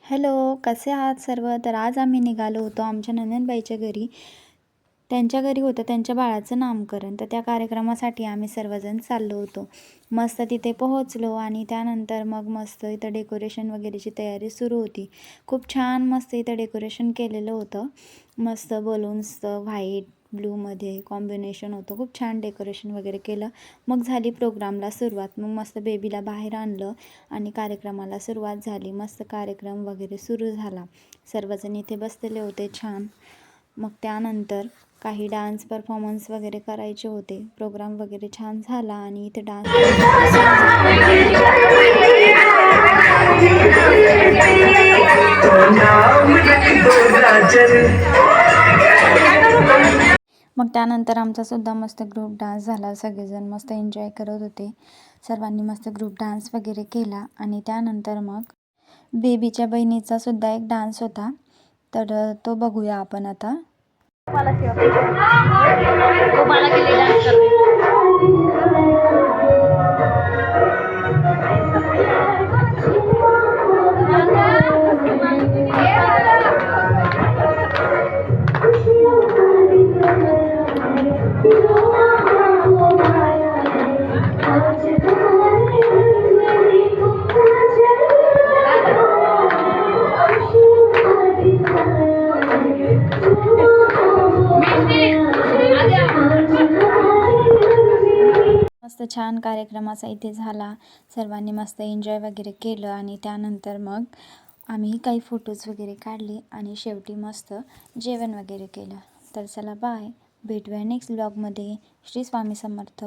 Hello, कसे आहात सर्व? तर आज आम्ही निघालो होतो आमच्या नणंदबाईच्या घरी. त्यांच्या घरी होतं त्यांच्या बाळाचं नामकरण. तर त्या कार्यक्रमासाठी आम्ही सर्वजण चाललो होतो. मस्त तिथे पोहोचलो आणि त्यानंतर मग मस्त इथं डेकोरेशन वगैरेची तयारी सुरू होती. खूप छान मस्त इथं डेकोरेशन केलेलं होतं. मस्त बलून्सचं व्हाईट ब्लूमध्ये कॉम्बिनेशन होतं. खूप छान डेकोरेशन वगैरे केलं. मग झाली प्रोग्रामला सुरुवात. मग मस्त बेबीला बाहेर आणलं आणि कार्यक्रमाला सुरुवात झाली. मस्त कार्यक्रम वगैरे सुरू झाला. सर्वजण इथे बसलेले होते छान. मग त्यानंतर काही डान्स परफॉर्मन्स वगैरे करायचे होते. प्रोग्राम वगैरे छान झाला आणि इथे डान्स मग त्यानंतर आमचासुद्धा मस्त ग्रुप डान्स झाला. सगळेजण मस्त एन्जॉय करत होते. सर्वांनी मस्त ग्रुप डान्स वगैरे केला आणि त्यानंतर मग बेबीच्या बहिणीचा सुद्धा एक डान्स होता. तर तो बघूया आपण आता. मस्त छान कार्यक्रमाचा इथे झाला. सर्वांनी मस्त एन्जॉय वगैरे केलं आणि त्यानंतर मग आम्ही काही फोटोज वगैरे काढले आणि शेवटी मस्त जेवण वगैरे केलं. तर चला बाय, भेटूया नेक्स्ट ब्लॉगमध्ये. श्री स्वामी समर्थ.